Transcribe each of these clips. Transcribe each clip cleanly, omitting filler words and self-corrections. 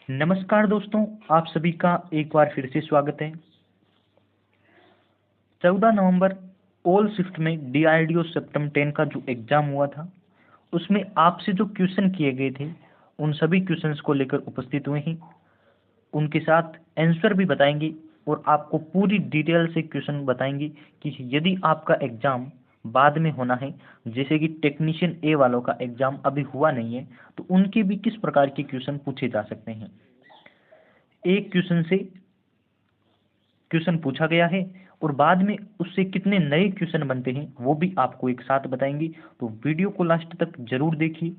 नमस्कार दोस्तों, आप सभी का एक बार फिर से स्वागत है। 14 नवंबर ऑल शिफ्ट में डीआरडीओ सेप्टम 10 का जो एग्जाम हुआ था, उसमें आपसे जो क्वेश्चन किए गए थे, उन सभी क्वेश्चंस को लेकर उपस्थित हुए हैं। उनके साथ आंसर भी बताएंगे और आपको पूरी डिटेल से क्वेश्चन बताएंगे कि यदि आपका एग्जाम बाद में होना है, जैसे कि टेक्नीशियन ए वालों का एग्जाम अभी हुआ नहीं है, तो उनके भी किस प्रकार के क्वेश्चन पूछे जा सकते हैं। एक क्वेश्चन से क्वेश्चन पूछा गया है और बाद में उससे कितने नए क्वेश्चन बनते हैं वो भी आपको एक साथ बताएंगे। तो वीडियो को लास्ट तक जरूर देखिए।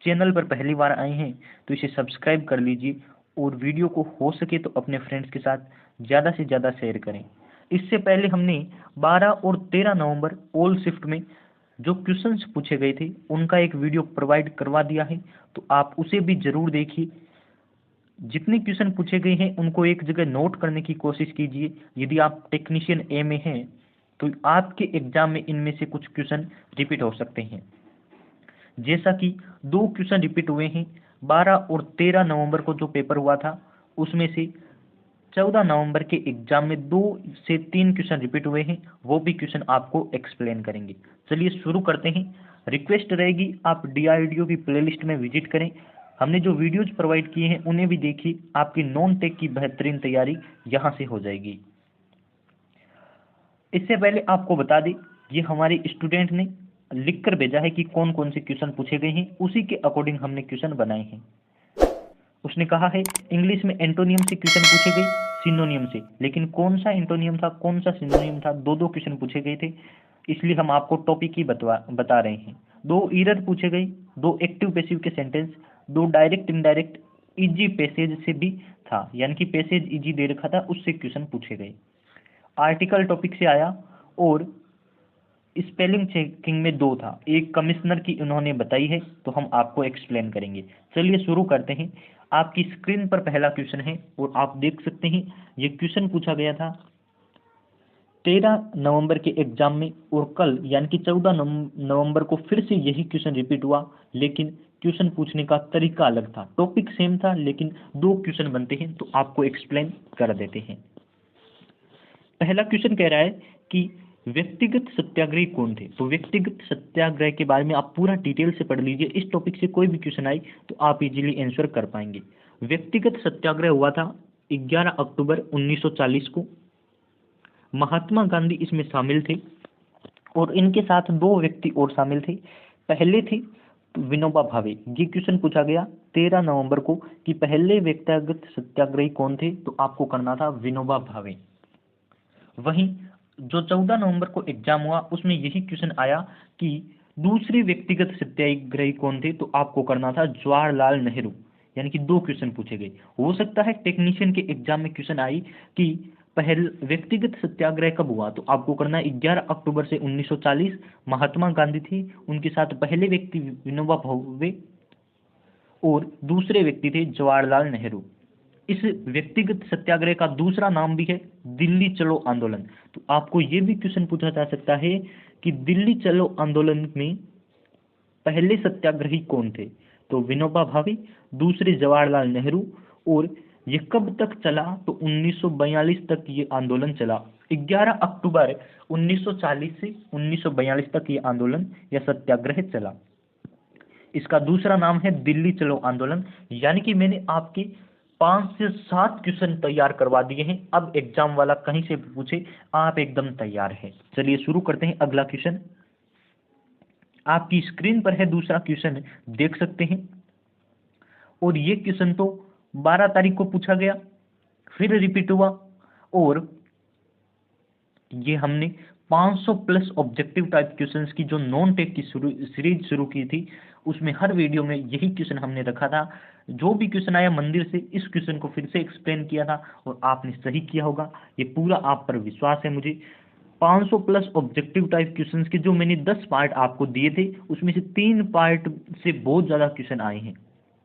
चैनल पर पहली बार आए हैं तो इसे सब्सक्राइब कर लीजिए और वीडियो को हो सके तो अपने फ्रेंड्स के साथ ज़्यादा से ज़्यादा शेयर करें। इससे पहले हमने 12 और 13 नवंबर ऑल शिफ्ट में जो क्वेश्चंस पूछे गए थे उनका एक वीडियो प्रोवाइड करवा दिया है, तो आप उसे भी जरूर देखिए। जितने क्वेश्चन पूछे गए हैं उनको एक जगह नोट करने की कोशिश कीजिए। यदि आप टेक्नीशियन ए में हैं तो आपके एग्जाम में इनमें से कुछ क्वेश्चन रिपीट हो सकते हैं। जैसा कि दो क्वेश्चन रिपीट हुए हैं 12 और 13 नवंबर को जो पेपर हुआ था, उसमें से 14 नवंबर के एग्जाम में 2 से 3 क्वेश्चन रिपीट हुए हैं, वो भी क्वेश्चन आपको एक्सप्लेन करेंगे। चलिए शुरू करते हैं। रिक्वेस्ट रहेगी आप डीआरडीओ की प्लेलिस्ट में विजिट करें। हमने जो वीडियोज प्रोवाइड किए हैं उन्हें भी देखिए, आपकी नॉन टेक की बेहतरीन तैयारी यहाँ से हो जाएगी। इससे पहले आपको बता दें, ये हमारे स्टूडेंट ने लिख कर भेजा है कि कौन कौन से क्वेश्चन पूछे गए हैं, उसी के अकॉर्डिंग हमने क्वेश्चन बनाए हैं। उसने कहा है इंग्लिश में एंटोनियम से क्वेश्चन पूछे गए, सिनोनियम से, लेकिन कौन सा एंटोनियम था कौन सा सिनोनियम था, दो दो क्वेश्चन पूछे गए थे, इसलिए हम आपको टॉपिक ही बता रहे हैं। दो ईरर पूछे गए, दो एक्टिव पैसिव के सेंटेंस, दो डायरेक्ट इनडायरेक्ट इजी पैसेज से भी था, यानी कि पैसेज इजी दे रखा था उससे क्वेश्चन पूछे गए। आर्टिकल टॉपिक से आया और स्पेलिंग चेकिंग में दो था, एक कमिश्नर की उन्होंने बताई है तो हम आपको एक्सप्लेन करेंगे। चलिए शुरू करते हैं। आपकी स्क्रीन पर पहला क्वेश्चन है और आप देख सकते हैं ये क्वेश्चन पूछा गया था 13 नवंबर के एग्जाम में, और कल यानी कि 14 नवंबर को फिर से यही क्वेश्चन रिपीट हुआ, लेकिन क्वेश्चन पूछने का तरीका अलग था। टॉपिक सेम था लेकिन दो क्वेश्चन बनते हैं, तो आपको एक्सप्लेन कर देते हैं। पहला क्वेश्चन कह रहा है कि व्यक्तिगत सत्याग्रही कौन थे। तो व्यक्तिगत सत्याग्रह के बारे में आप पूरा डिटेल से पढ़ लीजिए। इस टॉपिक से कोई भी क्वेश्चन आए तो आप इजीली आंसर कर पाएंगे। व्यक्तिगत सत्याग्रह हुआ था 11 अक्टूबर 1940 को। महात्मा गांधी इसमें शामिल थे और इनके साथ दो व्यक्ति और शामिल थे। पहले थे विनोबा भावे। ये क्वेश्चन पूछा गया 13 नवंबर को कि पहले व्यक्तिगत सत्याग्रही कौन थे, तो आपको करना था विनोबा भावे। वहीं जो 14 नवंबर को एग्जाम हुआ उसमें यही क्वेश्चन आया कि दूसरे व्यक्तिगत सत्याग्रही कौन थे, तो आपको करना था जवाहरलाल नेहरू। यानी कि दो क्वेश्चन पूछे गए। हो सकता है टेक्नीशियन के एग्जाम में क्वेश्चन आई कि पहले व्यक्तिगत सत्याग्रह कब हुआ, तो आपको करना है 11 अक्टूबर से 1940। महात्मा गांधी थे, उनके साथ पहले व्यक्ति विनोबा भावे और दूसरे व्यक्ति थे जवाहरलाल नेहरू। इस व्यक्तिगत सत्याग्रह का दूसरा नाम भी है दिल्ली चलो आंदोलन। तो आपको ये भी क्वेश्चन पूछा जा सकता है कि दिल्ली चलो आंदोलन में पहले सत्याग्रही कौन थे, तो विनोबा भावे, दूसरे जवाहरलाल नेहरू। और ये कब तक चला, तो 1942 तक ये आंदोलन चला। 11 अक्टूबर 1940 से 1942 तक ये आंदोलन या सत्याग्रह चला। इसका दूसरा नाम है दिल्ली चलो आंदोलन। यानी कि मैंने आपके 5 से 7 क्वेश्चन तैयार करवा दिए हैं। अब एग्जाम वाला कहीं से भी पूछे आप एकदम तैयार हैं। चलिए शुरू करते हैं। अगला क्वेश्चन आपकी स्क्रीन पर है, दूसरा क्वेश्चन देख सकते हैं। और ये क्वेश्चन तो 12 तारीख को पूछा गया, फिर रिपीट हुआ, और ये हमने 500 प्लस ऑब्जेक्टिव टाइप क्वेश्चंस की जो नॉन टेक की सीरीज शुरू की थी, उसमें हर वीडियो में यही क्वेश्चन हमने रखा था। जो भी क्वेश्चन आया मंदिर से, इस क्वेश्चन को फिर से एक्सप्लेन किया था और आपने सही किया होगा। ये पूरा आप पर विश्वास है मुझे। 500 प्लस ऑब्जेक्टिव टाइप क्वेश्चंस के जो मैंने 10 पार्ट आपको दिए थे, उसमें से 3 पार्ट से बहुत ज़्यादा क्वेश्चन आए हैं।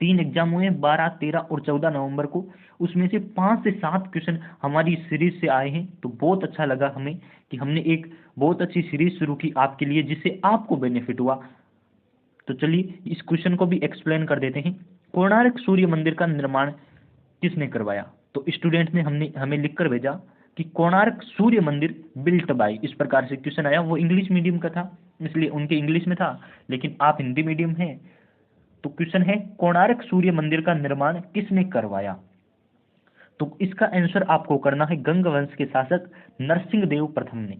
3 एग्जाम हुए हैं 12, 13 और 14 नवंबर को। उसमें से 5 से 7 क्वेश्चन हमारी सीरीज से आए हैं। तो बहुत अच्छा लगा हमें कि हमने एक बहुत अच्छी सीरीज शुरू की आपके लिए, जिससे आपको बेनिफिट हुआ। तो चलिए इस क्वेश्चन को भी एक्सप्लेन कर देते हैं। कोणार्क सूर्य मंदिर का निर्माण किसने करवाया? तो स्टूडेंट ने हमें लिख कर भेजा कि कोणार्क सूर्य मंदिर बिल्ट बाय, इस प्रकार से क्वेश्चन आया। वो इंग्लिश मीडियम का था, इसलिए उनके इंग्लिश में था, लेकिन आप हिंदी मीडियम हैं, तो क्वेश्चन है कोणार्क सूर्य मंदिर का निर्माण किसने करवाया? तो इसका आंसर आपको करना है गंग वंश के शासक नरसिंह देव प्रथम ने।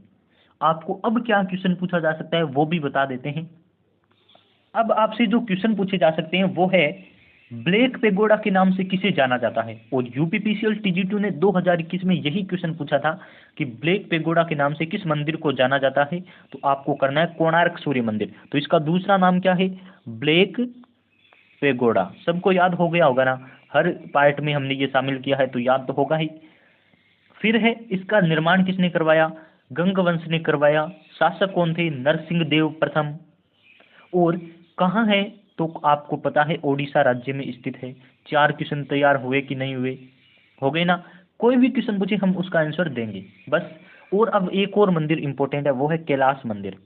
आपको अब क्या क्वेश्चन पूछा जा सकता है वो भी बता देते हैं। अब आपसे जो क्वेश्चन पूछे जा सकते हैं वो है ब्लैक पेगोडा के नाम से किसे जाना जाता है? और यूपीपीसीएल टीजी2 ने 2021 में यही क्वेश्चन पूछा था कि ब्लैक पेगोडा के नाम से किस मंदिर को जाना जाता है? तो आपको करना है कोणार्क सूर्य मंदिर। तो इसका दूसरा नाम क्या है? Black pagoda. सबको याद हो गया होगा ना, हर पार्ट में हमने ये शामिल किया है तो याद तो होगा ही। फिर है इसका निर्माण किसने करवाया? गंग वंश ने करवाया। शासक कौन थे? नरसिंह देव प्रथम। और कहाँ है? तो आपको पता है ओडिशा राज्य में स्थित है। 4 क्वेश्चन तैयार हुए कि नहीं हुए? हो गए ना। कोई भी क्वेश्चन पूछे हम उसका आंसर देंगे बस। और अब एक और मंदिर इंपॉर्टेंट है, वो है कैलाश मंदिर।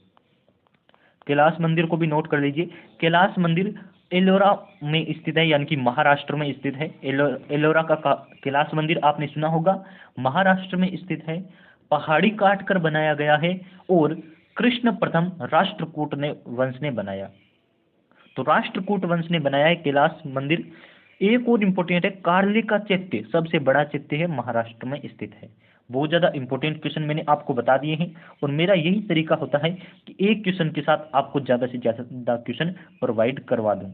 कैलाश मंदिर को भी नोट कर लीजिए। कैलाश मंदिर एलोरा में स्थित है, यानी कि महाराष्ट्र में स्थित है। एलोरा का कैलाश मंदिर आपने सुना होगा, महाराष्ट्र में स्थित है। पहाड़ी काट कर बनाया गया है और कृष्ण प्रथम राष्ट्रकूट ने वंश ने बनाया। तो राष्ट्रकूट वंश ने बनाया है कैलाश मंदिर। एक और इम्पोर्टेंट है, कार्ले का चैत्य, सबसे बड़ा चैत्य है, महाराष्ट्र में स्थित है। बहुत ज़्यादा इंपॉर्टेंट क्वेश्चन मैंने आपको बता दिए हैं, और मेरा यही तरीका होता है कि एक क्वेश्चन के साथ आपको ज़्यादा से ज़्यादा क्वेश्चन प्रोवाइड करवा दूं।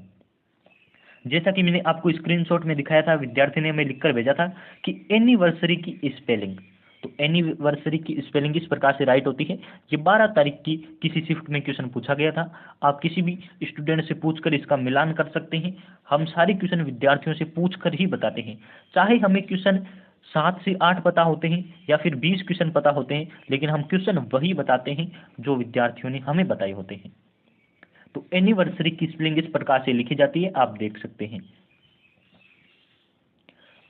जैसा कि मैंने आपको स्क्रीनशॉट में दिखाया था, विद्यार्थी ने हमें लिखकर भेजा था कि एनिवर्सरी की स्पेलिंग। तो एनिवर्सरी की स्पेलिंग इस प्रकार से राइट होती है। ये 12 तारीख की किसी शिफ्ट में क्वेश्चन पूछा गया था। आप किसी भी स्टूडेंट से पूछकर इसका मिलान कर सकते हैं। हम सारे क्वेश्चन विद्यार्थियों से पूछकर ही बताते हैं, चाहे हमें क्वेश्चन 7 से 8 पता होते हैं या फिर 20 क्वेश्चन पता होते हैं, लेकिन हम क्वेश्चन वही बताते हैं जो विद्यार्थियों ने हमें बताए होते हैं। तो एनिवर्सरी की स्पेलिंग इस प्रकार से लिखी जाती है, आप देख सकते हैं।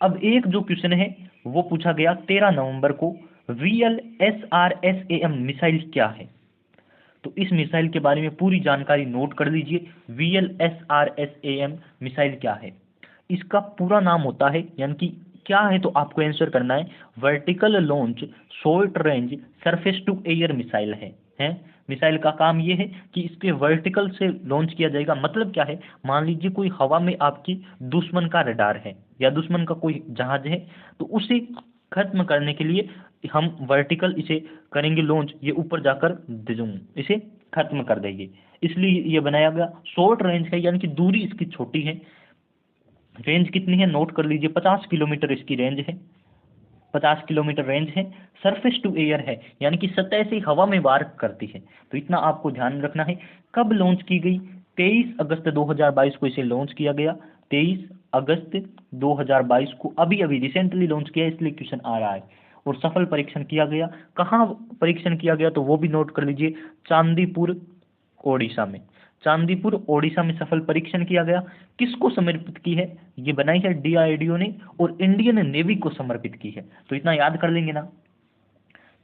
अब एक जो क्वेश्चन है वो पूछा गया 13 नवंबर को, VLSRSAM मिसाइल क्या है? तो इस मिसाइल के बारे में पूरी जानकारी नोट कर लीजिए। VLSRSAM मिसाइल क्या है? इसका पूरा नाम होता है, यानी कि क्या है, तो आपको आंसर करना है vertical launch short range surface to air missile है। मिसाइल का काम ये है कि इसके वर्टिकल से लॉन्च किया जाएगा। मतलब क्या है, मान लीजिए कोई हवा में आपकी दुश्मन का रडार है या दुश्मन का कोई जहाज है, तो उसे खत्म करने के लिए हम वर्टिकल इसे करेंगे लॉन्च, ये ऊपर जाकर इसे खत्म कर देंगे, इसलिए ये बनाया गया। शॉर्ट रेंज है, यानी कि दूरी इसकी छोटी है। रेंज कितनी है नोट कर लीजिए, 50 किलोमीटर इसकी रेंज है। 50 किलोमीटर रेंज है। सरफेस टू एयर है, यानी कि सतह से हवा में वार करती है। तो इतना आपको ध्यान रखना है। कब लॉन्च की गई? 23 अगस्त 2022 को इसे लॉन्च किया गया। 23 अगस्त 2022 को अभी अभी रिसेंटली लॉन्च किया, इसलिए क्वेश्चन आ रहा है। और सफल परीक्षण किया गया। कहाँ परीक्षण किया गया तो वो भी नोट कर लीजिए, चांदीपुर ओडिशा में। चांदीपुर ओडिशा में सफल परीक्षण किया गया। किसको समर्पित की है? ये बनाई है DRDO ने और इंडियन नेवी को समर्पित की है। तो इतना याद कर लेंगे ना।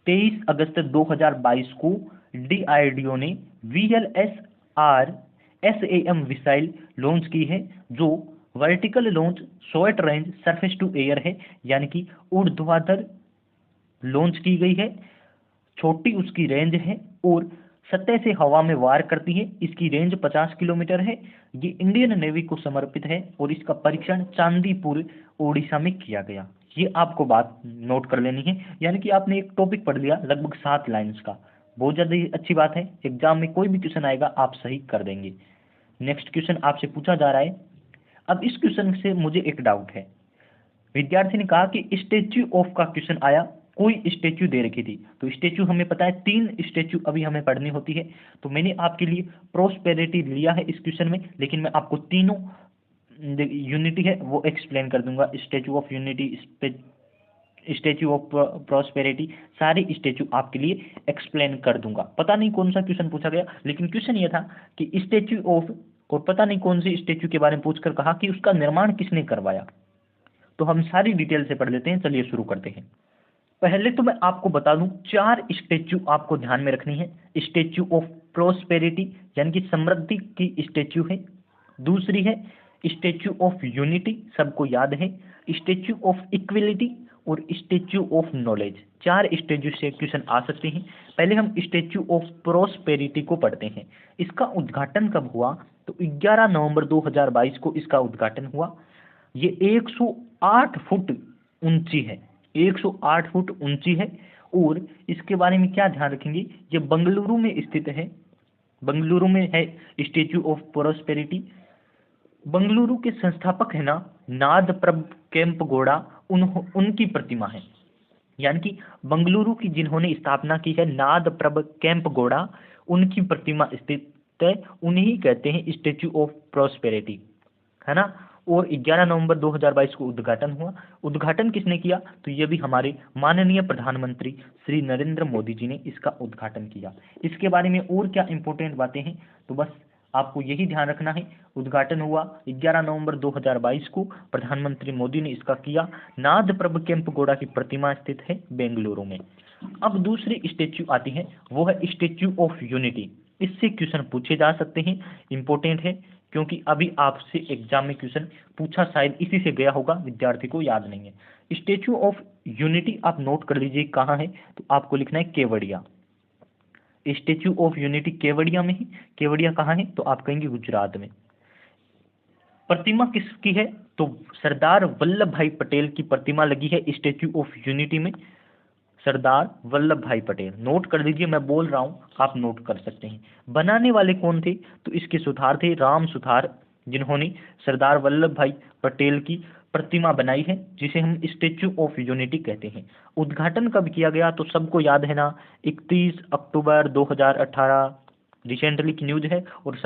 23 अगस्त 2022 को DRDO ने VLSRSAM मिसाइल लॉन्च की है, जो vertical launch short range surface to air है, यानी कि ऊर्ध्वाधर लॉन्च की गई है। छोटी उसकी रेंज है और सतह से हवा में वार करती है। इसकी रेंज 50 किलोमीटर है। ये इंडियन नेवी को समर्पित है और इसका परीक्षण चांदीपुर ओडिशा में किया गया। ये आपको बात नोट कर लेनी है, यानी कि आपने एक टॉपिक पढ़ लिया लगभग 7 लाइन्स का। बहुत ज़्यादा ही अच्छी बात है, एग्जाम में कोई भी क्वेश्चन आएगा आप सही कर देंगे। नेक्स्ट क्वेश्चन आपसे पूछा जा रहा है। अब इस क्वेश्चन से मुझे एक डाउट है। विद्यार्थी ने कहा कि स्टेच्यू ऑफ का क्वेश्चन आया, कोई स्टेच्यू दे रखी थी। तो स्टेच्यू हमें पता है 3 स्टेच्यू अभी हमें पढ़नी होती है। तो मैंने आपके लिए प्रोस्पेरिटी लिया है इस क्वेश्चन में, लेकिन मैं आपको तीनों यूनिटी है वो एक्सप्लेन कर दूंगा। Statue of unity, statue of prosperity, सारी स्टेच्यू आपके लिए एक्सप्लेन कर दूंगा। पता नहीं कौन सा क्वेश्चन पूछा गया, लेकिन क्वेश्चन ये था कि स्टेच्यू ऑफ, और पता नहीं कौन सी स्टेच्यू के बारे में पूछकर कहा कि उसका निर्माण किसने करवाया। तो हम सारी डिटेल से पढ़ लेते हैं, चलिए शुरू करते हैं। पहले तो मैं आपको बता दूं, 4 स्टेच्यू आपको ध्यान में रखनी है। स्टेच्यू ऑफ प्रोस्पेरिटी, यानी कि समृद्धि की स्टेच्यू है। दूसरी है स्टैच्यू ऑफ यूनिटी सबको याद है, स्टैच्यू ऑफ इक्वलिटी और स्टैच्यू ऑफ नॉलेज, 4 स्टैच्यू से क्वेश्चन आ सकते हैं। पहले हम स्टैच्यू ऑफ प्रोस्पेरिटी को पढ़ते हैं। इसका उद्घाटन कब हुआ? तो 11 नवंबर 2022 को इसका उद्घाटन हुआ। ये 108 फुट ऊंची है, 108 फुट ऊंची है। और इसके बारे में क्या ध्यान रखेंगे, ये बंगलुरु में स्थित है, बंगलुरु में है स्टैच्यू ऑफ प्रोस्पेरिटी। बंगलुरु के संस्थापक है ना नादप्रभ केम्पगौड़ा, उनकी प्रतिमा है, यानी कि बंगलुरु की जिन्होंने स्थापना की है नादप्रभ केम्पगौड़ा, उनकी प्रतिमा स्थित है, उन्हीं कहते हैं स्टैच्यू ऑफ प्रोस्पेरिटी, है ना। और 11 नवंबर 2022 को उद्घाटन हुआ। उद्घाटन किसने किया? तो ये भी हमारे माननीय प्रधानमंत्री श्री नरेंद्र मोदी जी ने इसका उद्घाटन किया। इसके बारे में और क्या इंपॉर्टेंट बातें हैं, तो बस आपको यही ध्यान रखना है। उद्घाटन हुआ 11 नवंबर 2022 को, प्रधानमंत्री मोदी ने इसका किया। नादप्रभ केम्पगौड़ा की प्रतिमा स्थित है बेंगलुरु में। अब दूसरी स्टैच्यू आती है, वो है स्टैच्यू ऑफ यूनिटी। इससे क्वेश्चन पूछे जा सकते हैं, इंपॉर्टेंट है, क्योंकि अभी आपसे एग्जाम में क्वेश्चन पूछा शायद इसी से गया होगा, विद्यार्थी को याद नहीं है। स्टैच्यू ऑफ यूनिटी आप नोट कर लीजिए कहाँ है, तो आपको लिखना है Kevadia. Statue of unity Kevadia में ही। केवड़िया कहाँ है? तो आप कहेंगे गुजरात में। प्रतिमा किसकी है? तो सरदार वल्लभ भाई पटेल की प्रतिमा लगी है स्टैच्यू ऑफ यूनिटी में, सरदार वल्लभ भाई पटेल। नोट कर लीजिए, मैं बोल रहा हूँ आप नोट कर सकते हैं। बनाने वाले कौन थे? तो इसके सुथार थे राम सुथार, जिन्होंने सरदार वल्लभ भाई पटेल की प्रतिमा बनाई है, जिसे हम स्टैच्यू ऑफ यूनिटी कहते हैं। उद्घाटन कब किया गया? तो सबको याद है ना, 31 अक्टूबर 2018, रिसेंटली की न्यूज है, और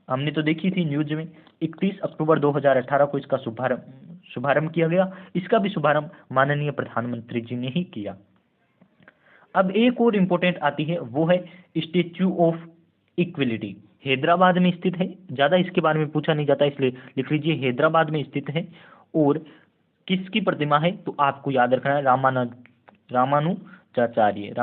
हमने तो देखी थी न्यूज में। 31 अक्टूबर 2018 को इसका शुभारंभ किया गया। इसका भी शुभारंभ माननीय प्रधानमंत्री जी ने ही किया। अब एक और इम्पोर्टेंट आती है, वो है स्टैच्यू ऑफ इक्वलिटी। हैदराबाद में स्थित है, ज़्यादा इसके बारे में पूछा नहीं जाता, इसलिए लिख लीजिए हैदराबाद में स्थित है। और किसकी प्रतिमा है? तो आपको याद रखना है रामानुजाचार्य,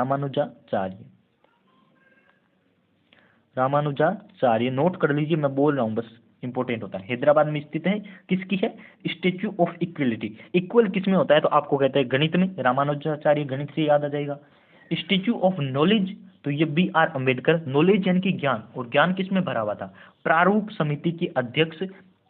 रामानुजाचार्य। नोट कर लीजिए, मैं बोल रहा हूँ बस, इंपॉर्टेंट होता है। हैदराबाद में स्थित है, किसकी है? Statue of equality. इक्वल किस में होता है? तो आपको कहते हैं गणित में, रामानुजाचार्य गणित से याद आ जाएगा। स्टैच्यू ऑफ नॉलेज, तो ये B.R. अम्बेडकर, नॉलेज यानी कि ज्ञान, और ज्ञान किस में भरा हुआ था? प्रारूप समिति के अध्यक्ष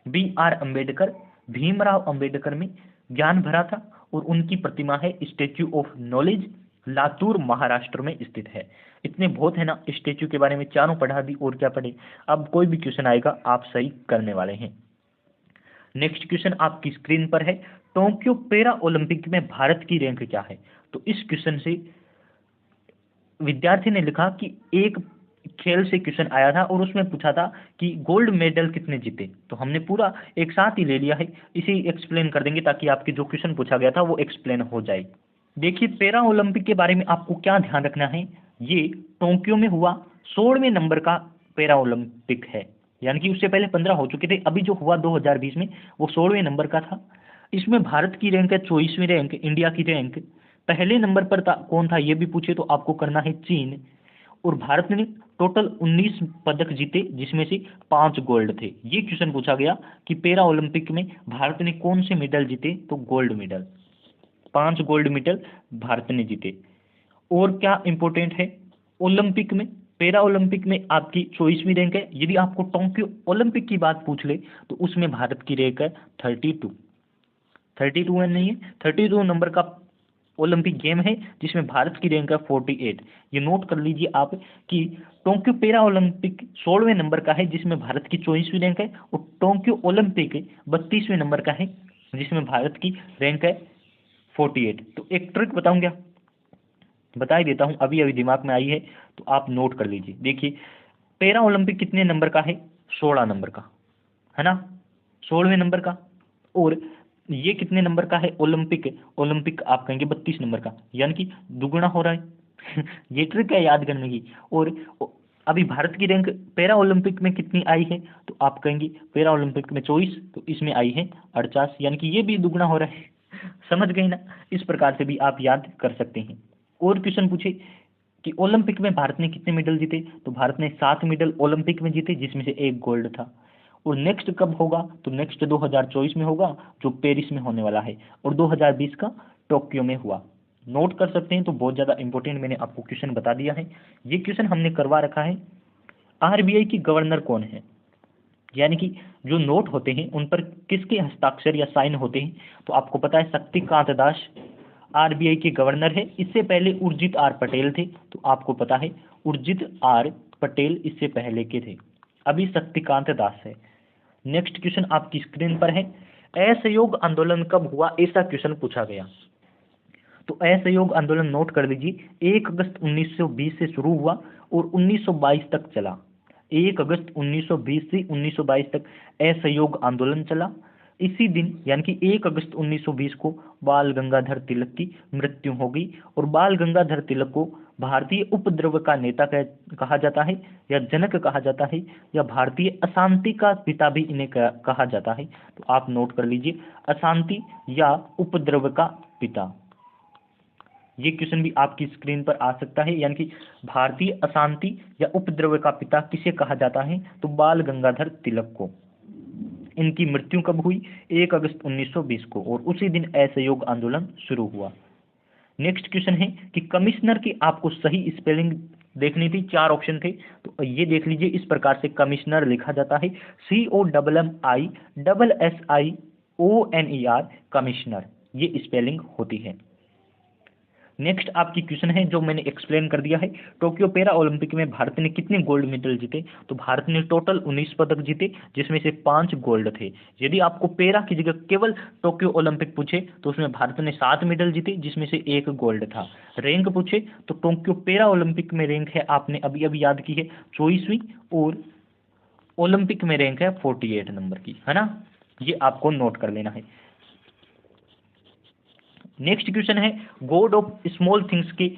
B.R. अम्बेडकर, भीमराव अम्बेडकर में ज्ञान भरा था, और उनकी प्रतिमा है statue of knowledge, Latur Maharashtra में स्थित है। इतने बहुत है ना स्टैच्यू के बारे में, चारों पढ़ा दी, और क्या पढ़े। अब कोई भी क्वेश्चन आएगा आप सही करने वाले हैं। नेक्स्ट क्वेश्चन आपकी स्क्रीन पर है, टोक्यो पैरा ओलंपिक में भारत की रैंक क्या है? तो इस क्वेश्चन से विद्यार्थी ने लिखा कि एक खेल से क्वेश्चन आया था और उसमें पूछा था कि गोल्ड मेडल कितने जीते। तो हमने पूरा एक साथ ही ले लिया है, इसे एक्सप्लेन कर देंगे ताकि आपके जो क्वेश्चन पूछा गया था वो एक्सप्लेन हो जाए। देखिए, पैरा ओलंपिक के बारे में आपको क्या ध्यान रखना है, ये टोक्यो में हुआ, 16वें नंबर का पैरा ओलंपिक है, यानी कि उससे पहले 15 हो चुके थे, अभी जो हुआ 2020 में वो 16वें नंबर का था। इसमें भारत की रैंक है 24वीं रैंक, इंडिया की रैंक। पहले नंबर पर कौन था ये भी पूछे तो आपको करना है चीन। और भारत ने टोटल 19 पदक जीते, जिसमें से 5 गोल्ड थे। ये क्वेश्चन पूछा गया कि पैरा ओलंपिक में भारत ने कौन से मेडल जीते, तो gold medal, 5 gold medal Bharat ने जीते। और क्या इंपॉर्टेंट है ओलंपिक में, पैरा ओलंपिक में आपकी 24वीं रैंक है। यदि आपको टोक्यो ओलंपिक की बात पूछ ले तो उसमें भारत की रैंक है 32 है, नहीं है, 32 नंबर का ओलंपिक गेम है, जिसमें भारत की रैंक है 48। ये नोट कर लीजिए आप कि टोक्यो पैरा ओलंपिक 16वें नंबर का है, जिसमें भारत की 24वीं रैंक है, और टोक्यो ओलंपिक 32वें नंबर का है, जिसमें भारत की रैंक है 48। तो एक ट्रिक बताऊं क्या, बता ही देता हूं, अभी अभी दिमाग में आई है, तो आप नोट कर लीजिए। देखिए, पैरा ओलंपिक कितने नंबर का है? 16 नंबर का, है ना, 16वें नंबर का। और ये कितने नंबर का है? ओलंपिक आप कहेंगे 32 नंबर का, यानी कि दुगुना हो रहा है। ये ट्रिक है याद करने की। और अभी भारत की रैंक पैरा ओलंपिक में कितनी आई है? तो आप कहेंगे पैरा ओलंपिक में 24, तो इसमें आई है 48, यानी कि ये भी दुगुना हो रहा है। समझ गए ना? इस प्रकार से भी आप याद कर सकते हैं। और क्वेश्चन पूछे कि ओलंपिक में भारत ने कितने मेडल जीते, तो भारत ने 7 मेडल ओलंपिक में जीते, जिसमें से 1 गोल्ड था। और नेक्स्ट कब होगा, तो नेक्स्ट 2024 में होगा, जो पेरिस में होने वाला है, और 2020 का टोक्यो में हुआ। नोट कर सकते हैं। तो बहुत ज़्यादा इंपॉर्टेंट मैंने आपको क्वेश्चन बता दिया है। ये क्वेश्चन हमने करवा रखा है। आरबीआई की गवर्नर कौन है, यानी कि जो नोट होते हैं उन पर किसके हस्ताक्षर या साइन होते हैं, तो आपको पता है शक्तिकांत दास आरबीआई के गवर्नर है। इससे पहले उर्जित आर पटेल थे, तो आपको पता है उर्जित आर पटेल इससे पहले के थे। अभी शक्तिकांत दास है। नेक्स्ट क्वेश्चन आपकी स्क्रीन पर है, असहयोग आंदोलन कब हुआ, ऐसा क्वेश्चन पूछा गया। तो असहयोग आंदोलन नोट कर लीजिए, 1 अगस्त 1920 से शुरू हुआ और 1922 तक चला। 1 अगस्त 1920 से 1922 तक असहयोग आंदोलन चला। इसी दिन यानी कि 1 अगस्त 1920 को बाल गंगाधर तिलक की मृत्यु हो गई, और बाल गंगाधर तिलक को भारतीय उपद्रव का नेता कहा जाता है, या जनक कहा जाता है, या भारतीय अशांति का पिता भी इन्हें कहा जाता है। तो आप नोट कर लीजिए, अशांति या उपद्रव का पिता। ये क्वेश्चन भी आपकी स्क्रीन पर आ सकता है, यानी कि भारतीय अशांति या उपद्रव का पिता किसे कहा जाता है, तो बाल गंगाधर तिलक को। इनकी मृत्यु कब हुई, 1 अगस्त 1920 को, और उसी दिन असहयोग आंदोलन शुरू हुआ। नेक्स्ट क्वेश्चन है कि कमिश्नर की आपको सही स्पेलिंग देखनी थी, 4 ऑप्शन थे, तो ये देख लीजिए। इस प्रकार से कमिश्नर लिखा जाता है, COMMISSIONER, कमिश्नर, ये स्पेलिंग होती है। नेक्स्ट आपकी क्वेश्चन है जो मैंने एक्सप्लेन कर दिया है, टोक्यो पैरा ओलंपिक में भारत ने कितने गोल्ड मेडल जीते, तो भारत ने टोटल 19 पदक जीते, जिसमें से 5 गोल्ड थे। यदि आपको पैरा की जगह केवल टोक्यो ओलंपिक पूछे तो उसमें भारत ने 7 मेडल जीते, जिसमें से 1 गोल्ड था। रैंक पूछे तो टोक्यो पैरा ओलंपिक में रैंक है, आपने अभी अभी याद की है, 24वीं, और ओलंपिक में रैंक है 48 नंबर की, है ना। ये आपको नोट कर लेना है। नेक्स्ट क्वेश्चन है, गॉड ऑफ स्मॉल थिंग्स के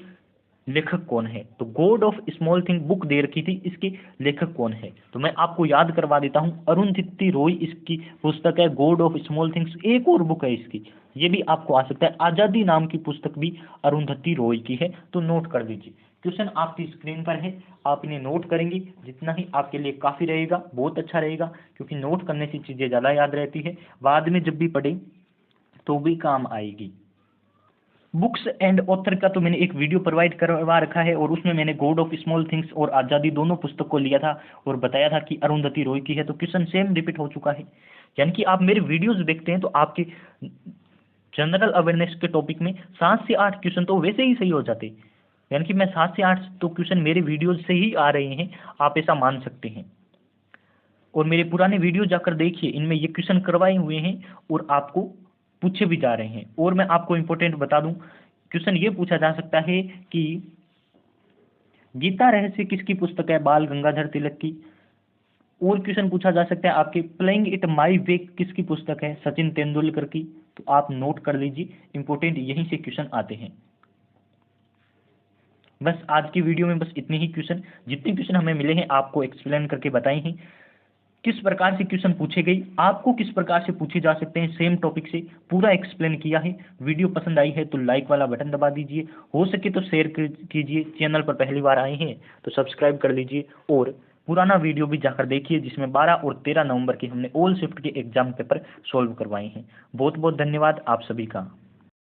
लेखक कौन है, तो God of small thing book दे रखी थी, इसके लेखक कौन है, तो मैं आपको याद करवा देता हूं, अरुंधति रॉय इसकी पुस्तक है, गॉड ऑफ स्मॉल थिंग्स। एक और बुक है इसकी, ये भी आपको आ सकता है, आजादी नाम की पुस्तक भी अरुंधति रॉय की है, तो नोट कर लीजिए। क्वेश्चन आपकी स्क्रीन पर है, आप इन्हें नोट करेंगे जितना ही आपके लिए काफी रहेगा, बहुत अच्छा रहेगा, क्योंकि नोट करने से चीजें ज्यादा याद रहती है, बाद में जब भी पढ़े तो भी काम आएगी। बुक्स एंड ऑथर का तो मैंने एक वीडियो प्रोवाइड करवा रखा है, और उसमें मैंने गॉड ऑफ स्मॉल थिंग्स और आज़ादी दोनों पुस्तक को लिया था और बताया था कि अरुंधति रॉय की है, तो क्वेश्चन सेम रिपीट हो चुका है। यानी कि आप मेरे वीडियोस देखते हैं तो आपके जनरल अवेयरनेस के टॉपिक में 7 से 8 क्वेश्चन तो वैसे ही सही हो जाते, यानी कि मैं 7 से 8 तो क्वेश्चन मेरे वीडियोज से ही आ रहे हैं, आप ऐसा मान सकते हैं। और मेरे पुराने वीडियो जाकर देखिए, इनमें ये क्वेश्चन करवाए हुए हैं और आपको पूछे भी जा रहे हैं। और मैं आपको इंपॉर्टेंट बता दूं, क्वेश्चन ये पूछा जा सकता है कि गीता रहस्य किसकी पुस्तक है, बाल गंगाधर तिलक की। और क्वेश्चन पूछा जा सकता है आपके प्लेइंग इट माई वे किसकी पुस्तक है, सचिन तेंदुलकर की। तो आप नोट कर लीजिए, इंपॉर्टेंट यहीं से क्वेश्चन आते हैं। बस आज की वीडियो में बस इतने ही क्वेश्चन, जितने क्वेश्चन हमें मिले हैं आपको एक्सप्लेन करके बताए हैं, किस प्रकार से क्वेश्चन पूछे गए, आपको किस प्रकार से पूछे जा सकते हैं, सेम टॉपिक से पूरा एक्सप्लेन किया है। वीडियो पसंद आई है तो लाइक वाला बटन दबा दीजिए, हो सके तो शेयर कीजिए, चैनल पर पहली बार आए हैं तो सब्सक्राइब कर लीजिए, और पुराना वीडियो भी जाकर देखिए जिसमें 12 और 13 नवंबर के हमने ऑल शिफ्ट के एग्जाम पेपर सॉल्व करवाए हैं। बहुत बहुत धन्यवाद आप सभी का।